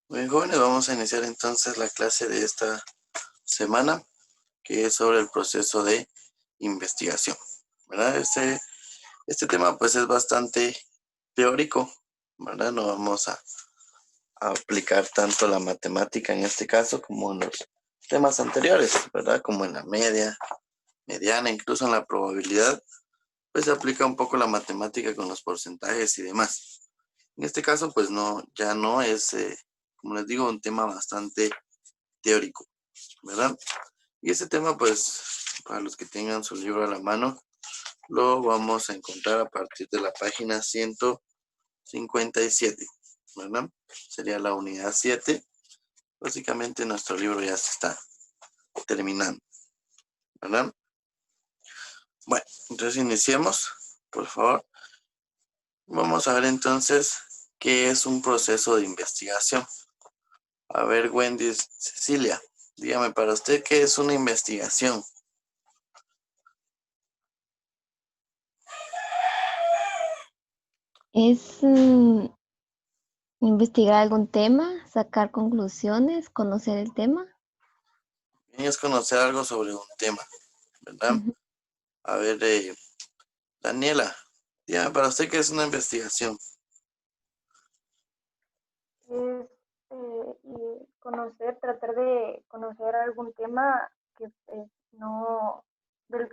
Muy bien, jóvenes, vamos a iniciar entonces la clase de esta semana, que es sobre el proceso de investigación, ¿verdad? Este tema pues es bastante teórico, ¿verdad? No vamos a aplicar tanto la matemática en este caso como en los temas anteriores, ¿verdad? Como en la mediana, incluso en la probabilidad, pues se aplica un poco la matemática con los porcentajes y demás. En este caso pues no, ya no es, como les digo, un tema bastante teórico, ¿verdad? Y ese tema, pues, para los que tengan su libro a la mano, lo vamos a encontrar a partir de la página 157, ¿verdad? Sería la unidad 7. Básicamente nuestro libro ya se está terminando, ¿verdad? Bueno, entonces iniciemos, por favor. Vamos a ver entonces qué es un proceso de investigación. A ver, Wendy, Cecilia, dígame para usted qué es una investigación. Es investigar algún tema, sacar conclusiones, conocer el tema. Es conocer algo sobre un tema, ¿verdad? Ujú. A ver, Daniela, dígame para usted qué es una investigación. Es tratar de conocer algún tema que no, del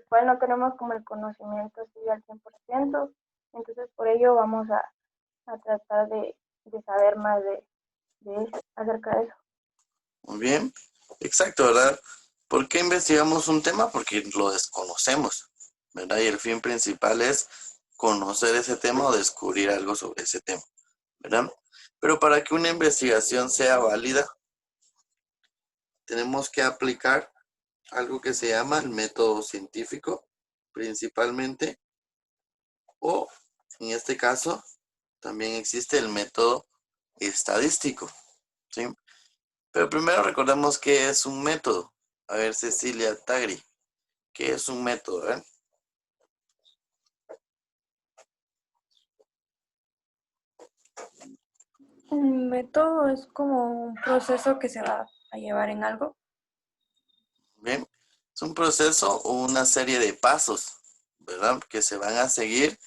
cual no tenemos como el conocimiento así al 100%. Entonces por ello vamos a tratar de saber más de eso, acerca de eso. Muy bien, exacto, ¿verdad? ¿Por qué investigamos un tema? Porque lo desconocemos, ¿verdad? Y el fin principal es conocer ese tema o descubrir algo sobre ese tema, ¿verdad? Pero para que una investigación sea válida, tenemos que aplicar algo que se llama el método científico, principalmente, o en este caso, también existe el método estadístico, ¿sí? Pero primero recordemos qué es un método. A ver, Cecilia Tagri, ¿qué es un método? Un método es como un proceso que se va a llevar en algo. Bien, es un proceso o una serie de pasos, ¿verdad? Que se van a seguir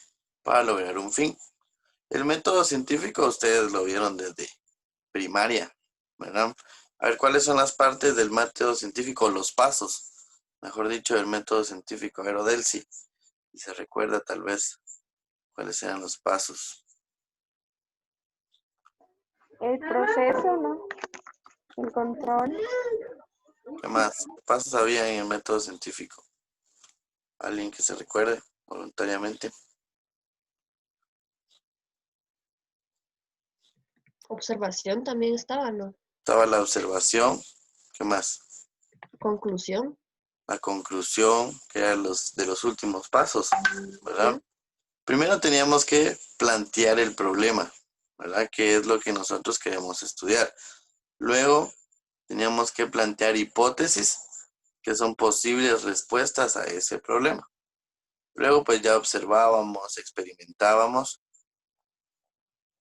para lograr un fin. El método científico ustedes lo vieron desde primaria, ¿verdad? A ver, ¿cuáles son las partes del método científico? Los pasos, mejor dicho, del método científico. A ver, Odelsi, y se recuerda tal vez cuáles eran los pasos. El proceso, ¿no? El control. ¿Qué más? ¿Qué pasos había en el método científico? ¿Alguien que se recuerde voluntariamente? Observación también estaba, ¿no? Estaba la observación. ¿Qué más? Conclusión. La conclusión, que era de los últimos pasos, ¿verdad? ¿Ya? Primero teníamos que plantear el problema, ¿verdad? ¿Qué es lo que nosotros queremos estudiar? Luego teníamos que plantear hipótesis, que son posibles respuestas a ese problema. Luego pues ya observábamos, experimentábamos,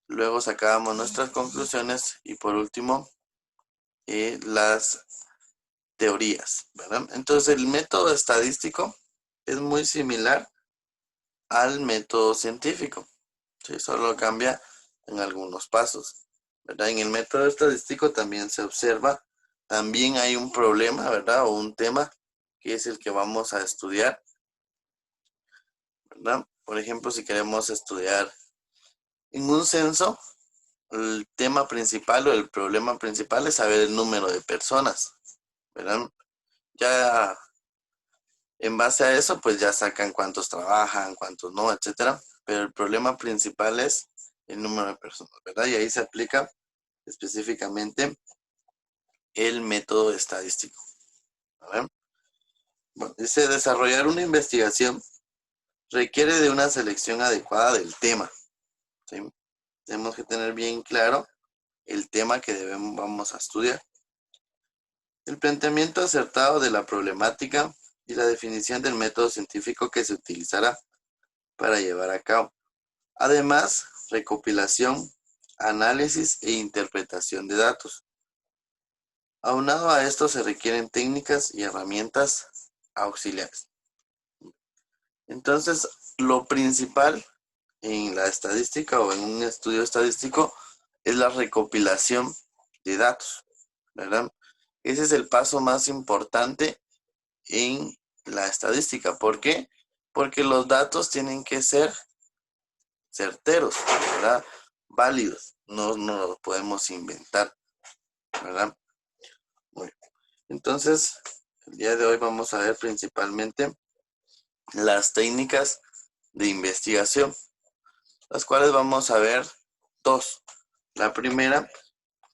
luego sacábamos nuestras conclusiones y por último las teorías, ¿verdad? Entonces el método estadístico es muy similar al método científico, ¿sí? Solo cambia en algunos pasos, ¿verdad? En el método estadístico también se observa, también hay un problema, ¿verdad? O un tema que es el que vamos a estudiar, ¿verdad? Por ejemplo, si queremos estudiar en un censo, el tema principal o el problema principal es saber el número de personas, ¿verdad? Ya en base a eso, pues ya sacan cuántos trabajan, cuántos no, etcétera. Pero el problema principal es el número de personas, ¿verdad? Y ahí se aplica específicamente el método estadístico. ¿Verdad? Bueno, dice, desarrollar una investigación requiere de una selección adecuada del tema, ¿sí? Tenemos que tener bien claro el tema que vamos a estudiar. El planteamiento acertado de la problemática y la definición del método científico que se utilizará para llevar a cabo. Además, recopilación análisis e interpretación de datos. Aunado a esto se requieren técnicas y herramientas auxiliares. Entonces, lo principal en la estadística o en un estudio estadístico es la recopilación de datos, ¿verdad? Ese es el paso más importante en la estadística. ¿Por qué? Porque los datos tienen que ser certeros, ¿verdad? Válidos, no los podemos inventar, ¿verdad? Muy bien. Entonces, el día de hoy vamos a ver principalmente las técnicas de investigación, las cuales vamos a ver dos. La primera,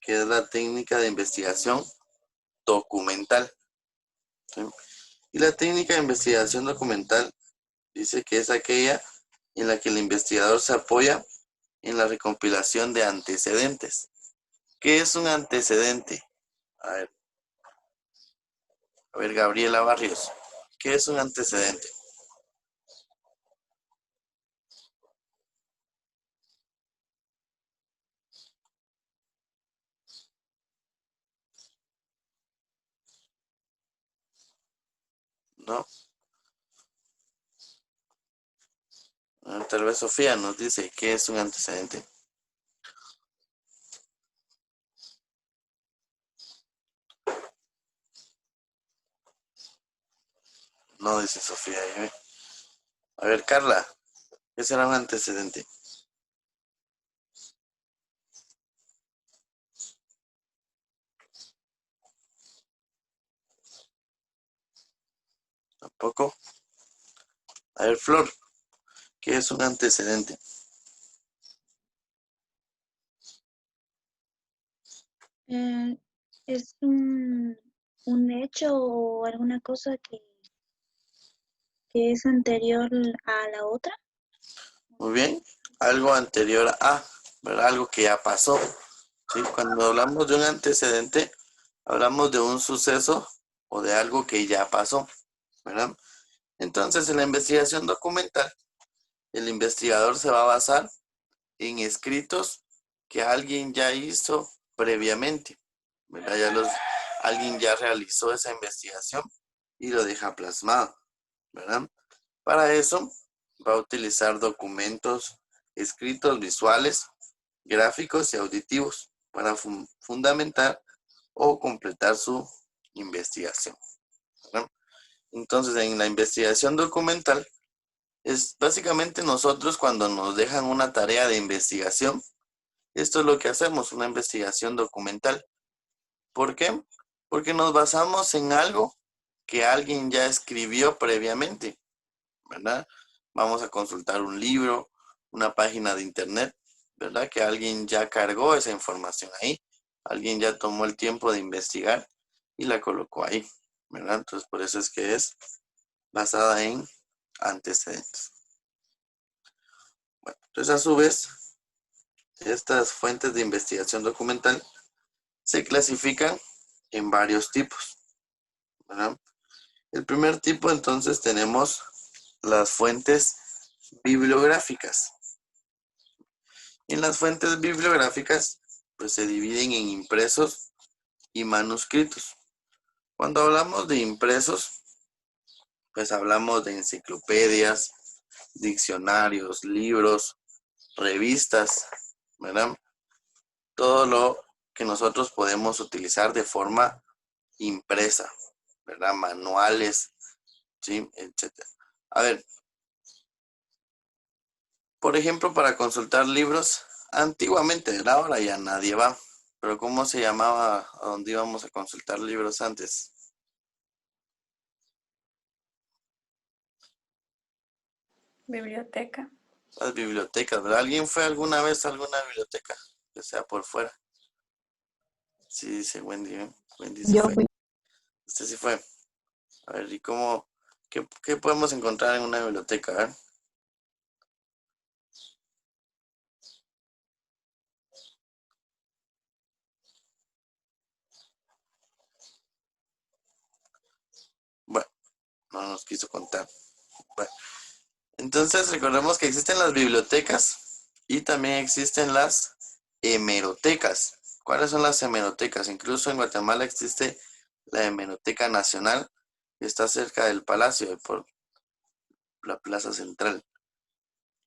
que es la técnica de investigación documental, ¿sí? Y la técnica de investigación documental dice que es aquella en la que el investigador se apoya en la recompilación de antecedentes. ¿Qué es un antecedente? A ver, Gabriela Barrios, ¿qué es un antecedente? ¿No? Tal vez Sofía nos dice qué es un antecedente. No, dice Sofía. A ver, Carla, ¿qué será un antecedente? ¿Tampoco? A ver, Flor, ¿qué es un antecedente? Es un hecho o alguna cosa que es anterior a la otra. Muy bien, algo anterior a, ¿verdad? Algo que ya pasó, ¿sí? Cuando hablamos de un antecedente, hablamos de un suceso o de algo que ya pasó, ¿verdad? Entonces, en la investigación documental, el investigador se va a basar en escritos que alguien ya hizo previamente, ¿verdad? Alguien ya realizó esa investigación y lo deja plasmado, ¿verdad? Para eso va a utilizar documentos escritos, visuales, gráficos y auditivos para fundamentar o completar su investigación, ¿verdad? Entonces, en la investigación documental, es básicamente nosotros cuando nos dejan una tarea de investigación, esto es lo que hacemos, una investigación documental. ¿Por qué? Porque nos basamos en algo que alguien ya escribió previamente, ¿verdad? Vamos a consultar un libro, una página de internet, ¿verdad? Que alguien ya cargó esa información ahí. Alguien ya tomó el tiempo de investigar y la colocó ahí, ¿verdad? Entonces, por eso es que es basada en antecedentes. Bueno, entonces a su vez, estas fuentes de investigación documental se clasifican en varios tipos, ¿verdad? El primer tipo, entonces, tenemos las fuentes bibliográficas. En las fuentes bibliográficas, pues se dividen en impresos y manuscritos. Cuando hablamos de impresos, pues hablamos de enciclopedias, diccionarios, libros, revistas, ¿verdad? Todo lo que nosotros podemos utilizar de forma impresa, ¿verdad? Manuales, ¿sí? Etcétera. A ver, por ejemplo, para consultar libros, antiguamente, ¿verdad? Ahora ya nadie va. Pero ¿cómo se llamaba a donde íbamos a consultar libros antes? Biblioteca. Las bibliotecas, ¿verdad? ¿Alguien fue alguna vez a alguna biblioteca? Que sea por fuera. Sí, dice Wendy, ¿eh? Wendy se Yo fue. fui. Usted sí fue. A ver, ¿y cómo? ¿Qué podemos encontrar en una biblioteca? A ver. Bueno, no nos quiso contar. Bueno, entonces recordemos que existen las bibliotecas y también existen las hemerotecas. ¿Cuáles son las hemerotecas? Incluso en Guatemala existe la Hemeroteca Nacional, que está cerca del Palacio, por la Plaza Central.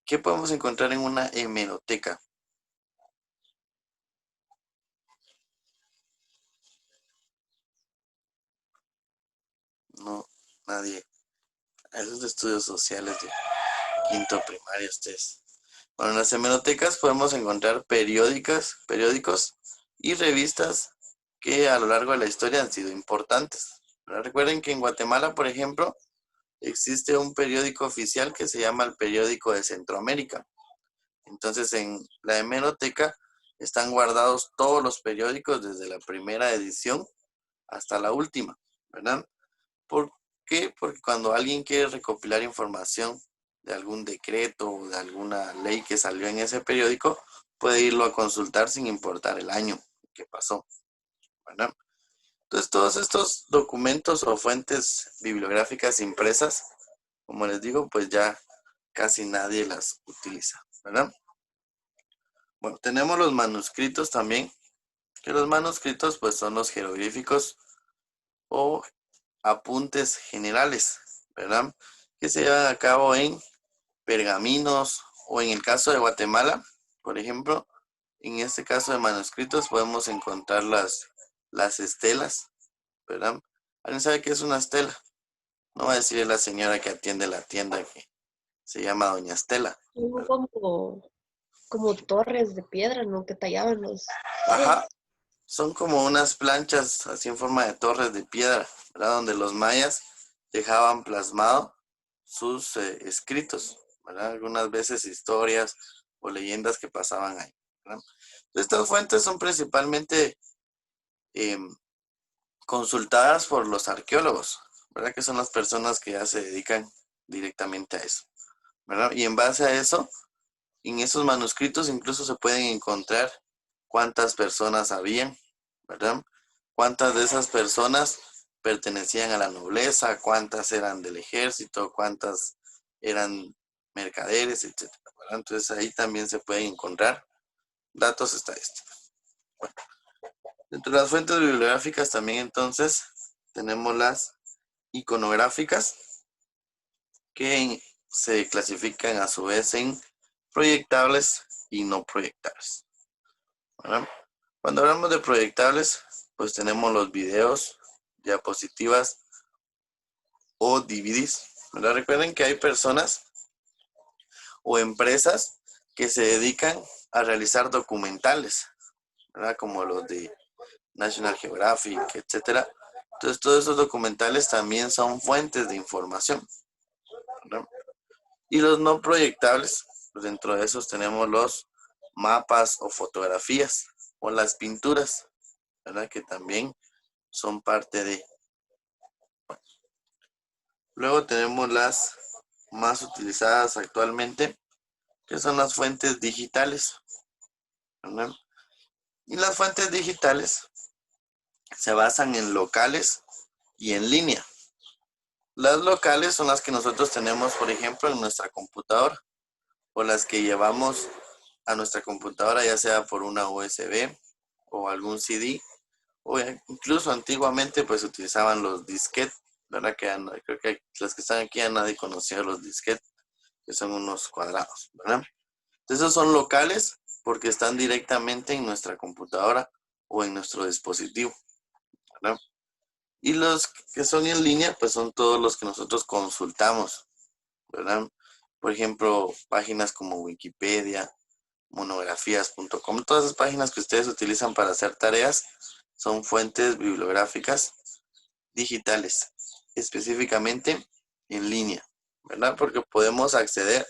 ¿Qué podemos encontrar en una hemeroteca? No, nadie. Esos de estudios sociales de quinto primaria, ustedes. Bueno, en las hemerotecas podemos encontrar periódicos y revistas que a lo largo de la historia han sido importantes. Pero recuerden que en Guatemala, por ejemplo, existe un periódico oficial que se llama el Periódico de Centroamérica. Entonces, en la hemeroteca están guardados todos los periódicos desde la primera edición hasta la última, ¿verdad? ¿Por qué? Porque cuando alguien quiere recopilar información de algún decreto o de alguna ley que salió en ese periódico, puede irlo a consultar sin importar el año que pasó, ¿verdad? Entonces, todos estos documentos o fuentes bibliográficas impresas, como les digo, pues ya casi nadie las utiliza, ¿verdad? Bueno, tenemos los manuscritos también, que los manuscritos pues son los jeroglíficos o apuntes generales, ¿verdad? Que se llevan a cabo en pergaminos o en el caso de Guatemala, por ejemplo, en este caso de manuscritos podemos encontrar las estelas, ¿verdad? ¿Alguien sabe qué es una estela? No va a decirle la señora que atiende la tienda que se llama Doña Estela. Son como torres de piedra, ¿no? Que tallaban los... Ajá, son como unas planchas así en forma de torres de piedra, ¿verdad? Donde los mayas dejaban plasmado sus escritos, ¿verdad? Algunas veces historias o leyendas que pasaban ahí, ¿verdad? Estas fuentes son principalmente consultadas por los arqueólogos, ¿verdad? Que son las personas que ya se dedican directamente a eso, ¿verdad? Y en base a eso, en esos manuscritos incluso se pueden encontrar cuántas personas habían, ¿verdad? Cuántas de esas personas pertenecían a la nobleza, cuántas eran del ejército, cuántas eran mercaderes, etcétera, ¿verdad? Entonces ahí también se pueden encontrar datos estadísticos. Bueno, dentro de las fuentes bibliográficas también entonces tenemos las iconográficas que se clasifican a su vez en proyectables y no proyectables, ¿verdad? Cuando hablamos de proyectables, pues tenemos los videos, diapositivas o DVDs, ¿verdad? Recuerden que hay personas o empresas que se dedican a realizar documentales, ¿verdad? Como los de National Geographic, etcétera. Entonces, todos esos documentales también son fuentes de información, ¿verdad? Y los no proyectables, pues dentro de esos tenemos los mapas o fotografías o las pinturas, ¿verdad? Que también son parte de. Luego tenemos las más utilizadas actualmente, que son las fuentes digitales, ¿verdad? Y las fuentes digitales se basan en locales y en línea. Las locales son las que nosotros tenemos, por ejemplo, en nuestra computadora, o las que llevamos a nuestra computadora, ya sea por una USB o algún CD, o incluso antiguamente pues utilizaban los disquetes, ¿verdad? Creo que los que están aquí ya nadie conocía los disquetes, que son unos cuadrados, ¿verdad? Entonces esos son locales porque están directamente en nuestra computadora o en nuestro dispositivo, ¿verdad? Y los que son en línea, pues son todos los que nosotros consultamos, ¿verdad? Por ejemplo, páginas como Wikipedia, monografías.com, todas esas páginas que ustedes utilizan para hacer tareas son fuentes bibliográficas digitales, específicamente en línea, ¿verdad? Porque podemos acceder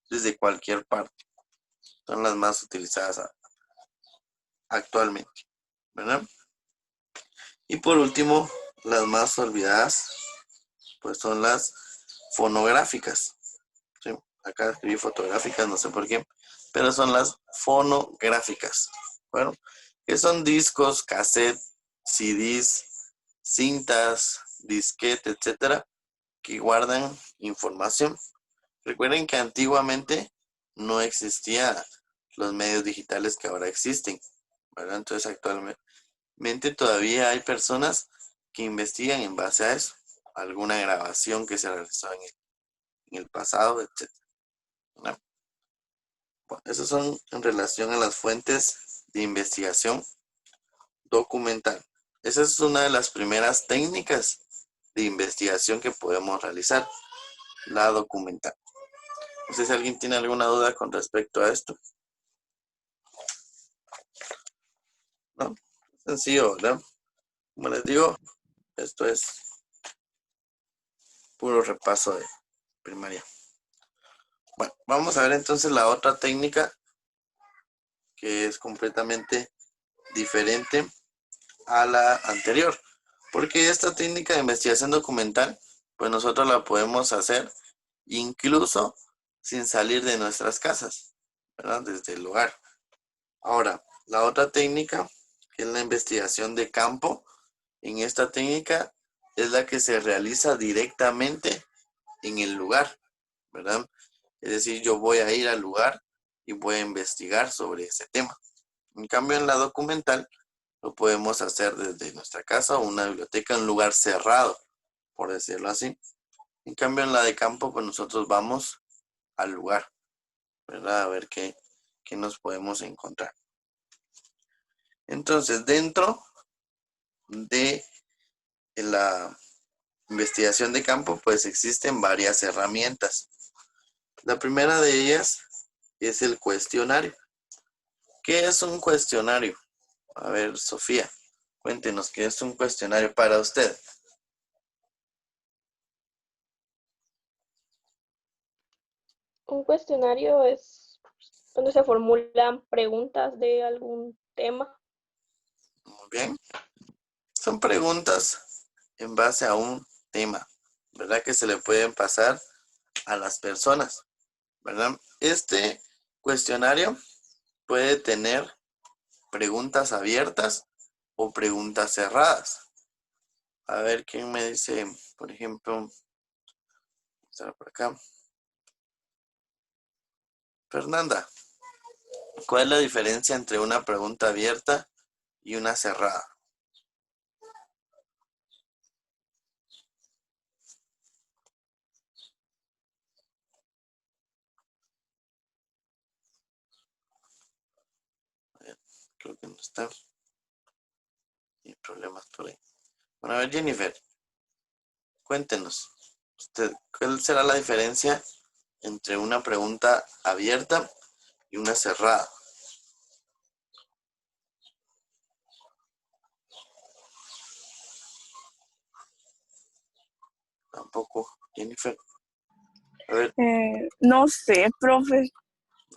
desde cualquier parte. Son las más utilizadas actualmente, ¿verdad? Y por último, las más olvidadas, pues son las fonográficas. ¿Sí? Acá escribí fotográficas, no sé por qué, pero son las fonográficas. Bueno, que son discos, cassette, CDs, cintas, disquete, etcétera, que guardan información. Recuerden que antiguamente no existía los medios digitales que ahora existen, ¿verdad? Entonces actualmente todavía hay personas que investigan en base a eso, alguna grabación que se realizó en el pasado, etc. ¿no? Bueno, esas son en relación a las fuentes de investigación documental. Esa es una de las primeras técnicas de investigación que podemos realizar, la documental. No sé si alguien tiene alguna duda con respecto a esto. ¿No? Sencillo, ¿verdad? Como les digo, esto es puro repaso de primaria. Bueno, vamos a ver entonces la otra técnica que es completamente diferente a la anterior. Porque esta técnica de investigación documental, pues nosotros la podemos hacer incluso sin salir de nuestras casas, ¿verdad? Desde el hogar. Ahora, la otra técnica, que es la investigación de campo, en esta técnica es la que se realiza directamente en el lugar, ¿verdad? Es decir, yo voy a ir al lugar y voy a investigar sobre ese tema. En cambio, en la documental, lo podemos hacer desde nuestra casa o una biblioteca en un lugar cerrado, por decirlo así. En cambio, en la de campo, pues nosotros vamos al lugar, ¿verdad? A ver qué nos podemos encontrar. Entonces, dentro de la investigación de campo, pues existen varias herramientas. La primera de ellas es el cuestionario. ¿Qué es un cuestionario? A ver, Sofía, cuéntenos qué es un cuestionario para usted. Un cuestionario es donde se formulan preguntas de algún tema. Muy bien. Son preguntas en base a un tema, ¿verdad? Que se le pueden pasar a las personas, ¿verdad? Este cuestionario puede tener preguntas abiertas o preguntas cerradas. A ver, ¿quién me dice, por ejemplo, estará por acá? Fernanda, ¿cuál es la diferencia entre una pregunta abierta y una cerrada? Creo que no está. Hay problemas por ahí. Bueno, a ver, Jennifer, cuéntenos. Usted, ¿cuál será la diferencia entre una pregunta abierta y una cerrada? Tampoco, Jennifer. A ver, No sé, profe.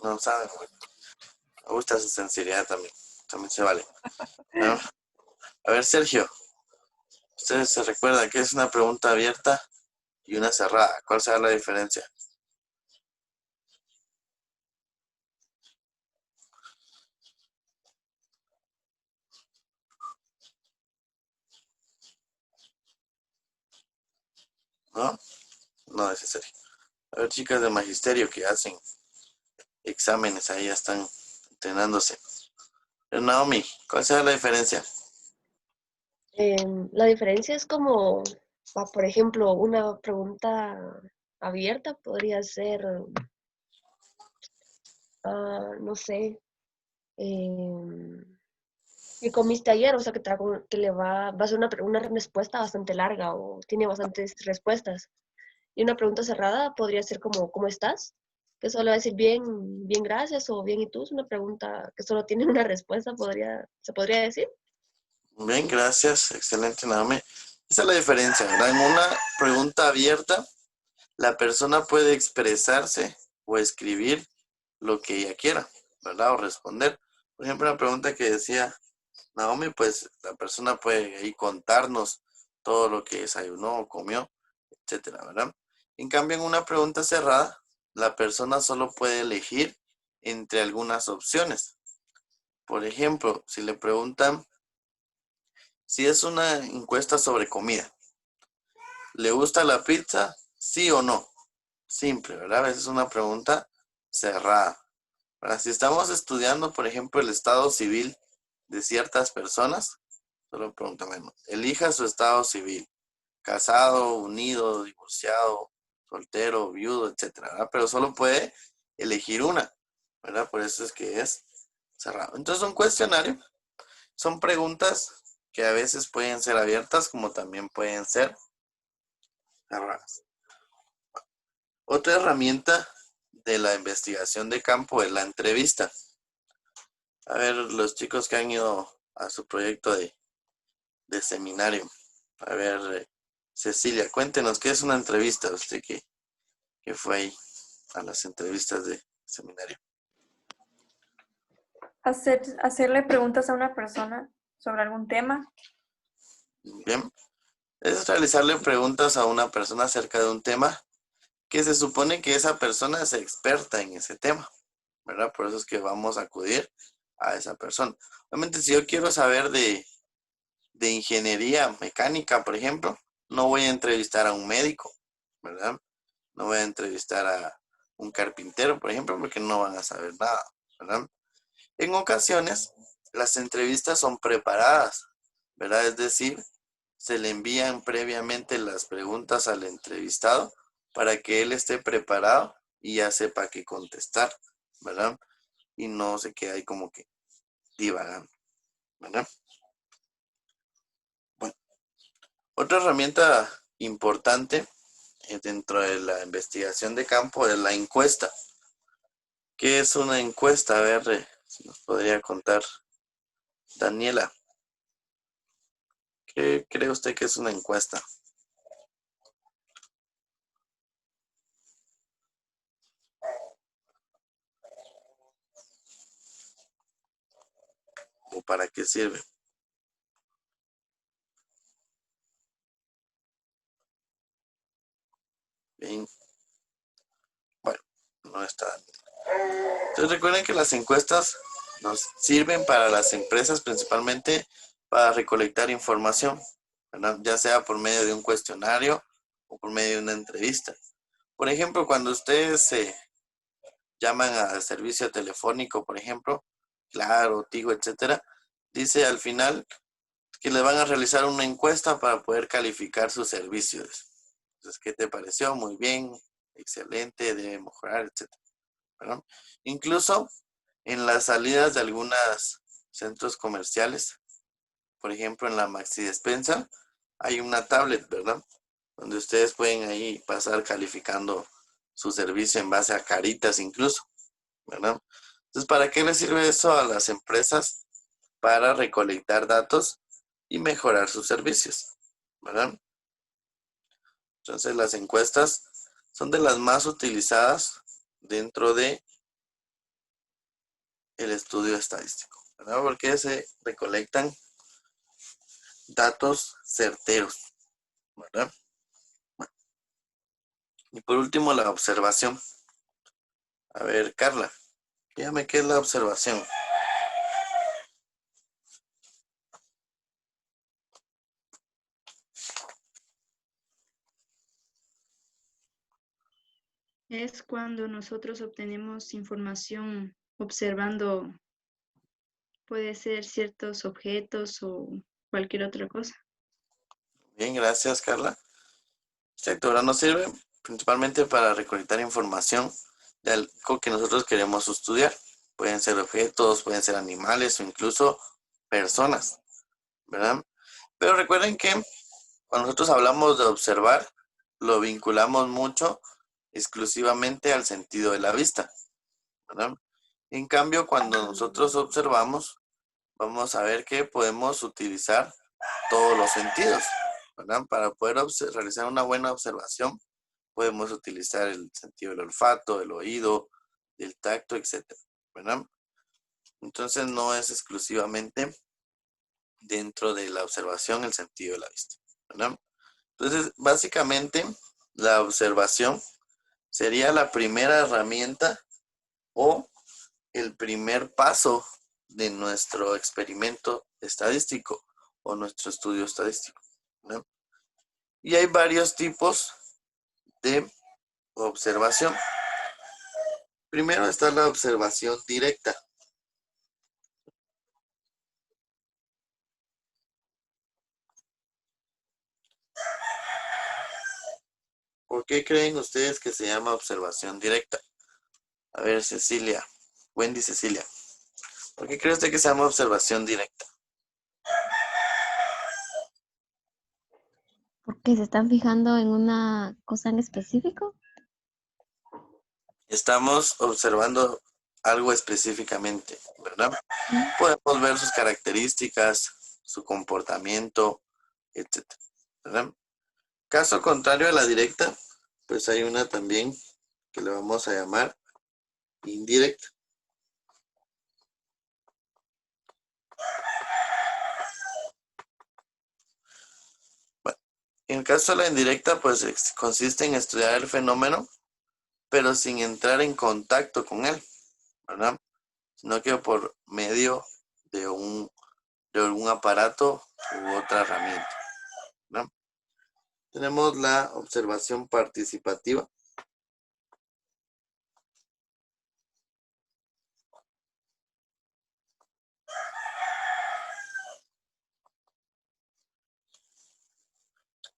no saben. Me gusta su sinceridad también. También se vale. ¿No? A ver, Sergio, ¿usted se recuerda que es una pregunta abierta y una cerrada? ¿Cuál será la diferencia? ¿No? No, dice Sergio. A ver, chicas de magisterio que hacen exámenes, ahí ya están entrenándose. Naomi, ¿cuál será la diferencia? La diferencia es como, por ejemplo, una pregunta abierta podría ser, no sé, ¿qué comiste ayer? O sea, que le va a ser una respuesta bastante larga o tiene bastantes respuestas. Y una pregunta cerrada podría ser como, ¿cómo estás? Que solo va a decir bien, bien, gracias o bien, ¿y tú? Es una pregunta que solo tiene una respuesta, se podría decir. Bien, gracias. Excelente, Naomi. Esa es la diferencia, ¿verdad? En una pregunta abierta, la persona puede expresarse o escribir lo que ella quiera, ¿verdad? O responder. Por ejemplo, una pregunta que decía Naomi, pues la persona puede ahí contarnos todo lo que desayunó o comió, etcétera, ¿verdad? En cambio, en una pregunta cerrada, la persona solo puede elegir entre algunas opciones. Por ejemplo, si le preguntan, si es una encuesta sobre comida, ¿le gusta la pizza? ¿Sí o no? Simple, ¿verdad? A veces es una pregunta cerrada. Ahora, si estamos estudiando, por ejemplo, el estado civil de ciertas personas, solo pregúntame, elija su estado civil, casado, unido, divorciado, soltero, viudo, etcétera, ¿verdad? Pero solo puede elegir una, ¿verdad? Por eso es que es cerrado. Entonces, un cuestionario son preguntas que a veces pueden ser abiertas como también pueden ser cerradas. Otra herramienta de la investigación de campo es la entrevista. A ver, los chicos que han ido a su proyecto de seminario. A ver, Cecilia, cuéntenos, ¿qué es una entrevista? Usted que fue ahí a las entrevistas de seminario. Hacerle preguntas a una persona sobre algún tema. Bien, es realizarle preguntas a una persona acerca de un tema que se supone que esa persona es experta en ese tema, ¿verdad? Por eso es que vamos a acudir a esa persona. Obviamente, si yo quiero saber de ingeniería mecánica, por ejemplo, no voy a entrevistar a un médico, ¿verdad? No voy a entrevistar a un carpintero, por ejemplo, porque no van a saber nada, ¿verdad? En ocasiones, las entrevistas son preparadas, ¿verdad? Es decir, se le envían previamente las preguntas al entrevistado para que él esté preparado y ya sepa qué contestar, ¿verdad? Y no se quede ahí como que divagando, ¿verdad? Bueno, otra herramienta importante dentro de la investigación de campo es la encuesta. ¿Qué es una encuesta? A ver, si nos podría contar Daniela. ¿Qué cree usted que es una encuesta? ¿O para qué sirve? Bien. Bueno, no está. Entonces recuerden que las encuestas nos sirven para las empresas principalmente para recolectar información, ¿verdad? Ya sea por medio de un cuestionario o por medio de una entrevista. Por ejemplo, cuando ustedes se llaman al servicio telefónico, por ejemplo, Claro, Tigo, etcétera, dice al final que les van a realizar una encuesta para poder calificar sus servicios. Entonces, ¿qué te pareció? Muy bien, excelente, debe mejorar, etcétera, ¿verdad? Incluso en las salidas de algunos centros comerciales, por ejemplo, en la Maxi Despensa, hay una tablet, ¿verdad? Donde ustedes pueden ahí pasar calificando su servicio en base a caritas incluso, ¿verdad? Entonces, ¿para qué les sirve eso a las empresas? Para recolectar datos y mejorar sus servicios, ¿verdad? Entonces, las encuestas son de las más utilizadas dentro de el estudio estadístico, ¿verdad? Porque se recolectan datos certeros, ¿verdad? Bueno, y por último, la observación. A ver, Carla, dígame qué es la observación. Es cuando nosotros obtenemos información observando, puede ser ciertos objetos o cualquier otra cosa. Bien, gracias, Carla. Exacto, ahora nos sirve principalmente para recolectar información de algo que nosotros queremos estudiar. Pueden ser objetos, pueden ser animales o incluso personas, ¿verdad? Pero recuerden que cuando nosotros hablamos de observar, lo vinculamos mucho exclusivamente al sentido de la vista, ¿verdad? En cambio, cuando nosotros observamos, vamos a ver que podemos utilizar todos los sentidos, ¿verdad? Para poder realizar una buena observación, podemos utilizar el sentido del olfato, del oído, del tacto, etcétera, ¿verdad? Entonces no es exclusivamente dentro de la observación el sentido de la vista, ¿verdad? Entonces, básicamente, la observación sería la primera herramienta o el primer paso de nuestro experimento estadístico o nuestro estudio estadístico, ¿no? Y hay varios tipos de observación. Primero está la observación directa. ¿Por qué creen ustedes que se llama observación directa? A ver, Cecilia, Wendy Cecilia. ¿Por qué cree usted que se llama observación directa? ¿Porque se están fijando en una cosa en específico? Estamos observando algo específicamente, ¿verdad? Podemos ver sus características, su comportamiento, etc. ¿verdad? Caso contrario a la directa, pues hay una también que le vamos a llamar indirecta. Bueno, en el caso de la indirecta, pues consiste en estudiar el fenómeno, pero sin entrar en contacto con él, ¿verdad? Sino que por medio de algún aparato u otra herramienta, ¿verdad? Tenemos la observación participativa.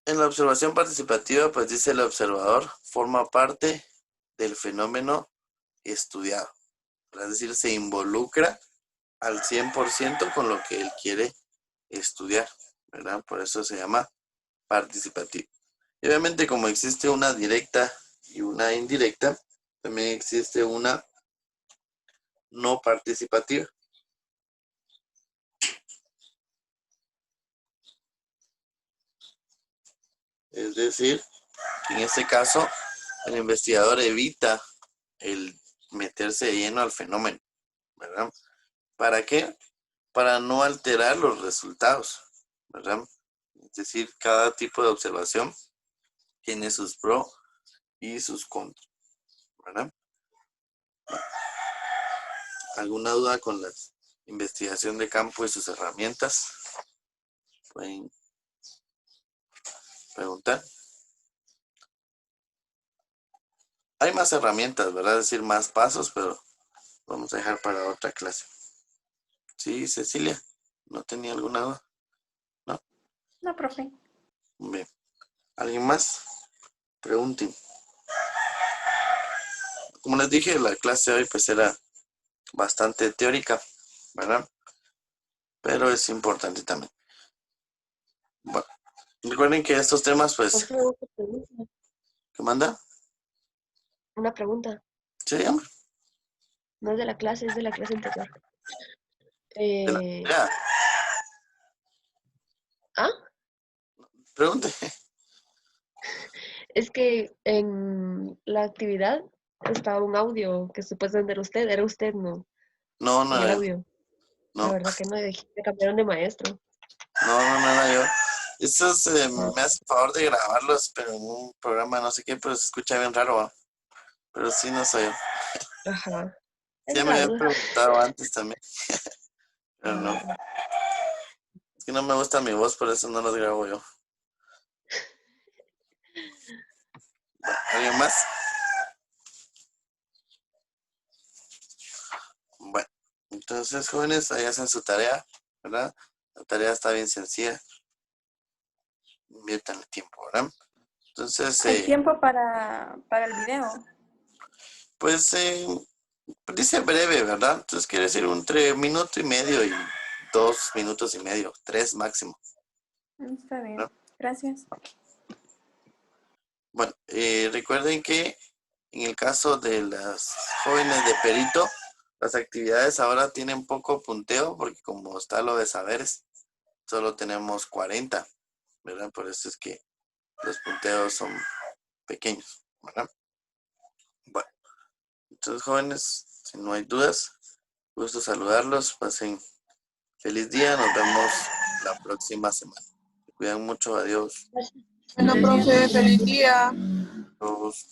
En la observación participativa, pues dice el observador, forma parte del fenómeno estudiado. Es decir, se involucra al 100% con lo que él quiere estudiar, ¿verdad? Por eso se llama participativo. Y obviamente, como existe una directa y una indirecta, también existe una no participativa. Es decir, que en este caso, el investigador evita el meterse de lleno al fenómeno, ¿verdad? ¿Para qué? Para no alterar los resultados, ¿verdad? Es decir, cada tipo de observación tiene sus pros y sus contras, ¿verdad? ¿Alguna duda con la investigación de campo y sus herramientas? Pueden preguntar. Hay más herramientas, ¿verdad? Es decir, más pasos, pero vamos a dejar para otra clase. Sí, Cecilia, ¿no tenía alguna duda? ¿No? No, profe. Bien. ¿Alguien más? Pregunten. Como les dije, la clase de hoy pues era bastante teórica, ¿verdad? Pero es importante también. Bueno, recuerden que estos temas, pues, Profe, una pregunta. ¿qué manda? Una pregunta. Sí, hombre. No es de la clase, es de la clase anterior. Ya, ¿Ah? pregunte. Es que en la actividad estaba un audio que supuestamente era usted, ¿no? No, no En el era yo. audio. La No, verdad que no, me cambiaron de maestro. no era yo. Estos me hacen favor de grabarlos, pero en un programa no sé qué, pero se escucha bien raro, ¿va? Pero sí, no soy yo. Ajá. Sí, Es ya me habían raro. preguntado antes también, pero no. Ah, Es que no me gusta mi voz, por eso no los grabo yo. ¿Alguien más? Bueno, entonces, jóvenes, ahí hacen su tarea, ¿verdad? La tarea está bien sencilla. Inviertan el tiempo, ¿verdad? Entonces, Hay tiempo para el video. pues, dice breve, ¿verdad? Entonces quiere decir entre 1.5 minutos y 2 minutos y medio, 3 máximo. Está bien. ¿No? Gracias. Bueno, recuerden que en el caso de las jóvenes de perito, las actividades ahora tienen poco punteo porque como está lo de saberes, solo tenemos 40, ¿verdad? Por eso es que los punteos son pequeños, ¿verdad? Bueno, entonces jóvenes, si no hay dudas, gusto saludarlos, pasen feliz día, nos vemos la próxima semana. Se cuidan mucho, adiós. Bueno, profe, feliz día. Todos.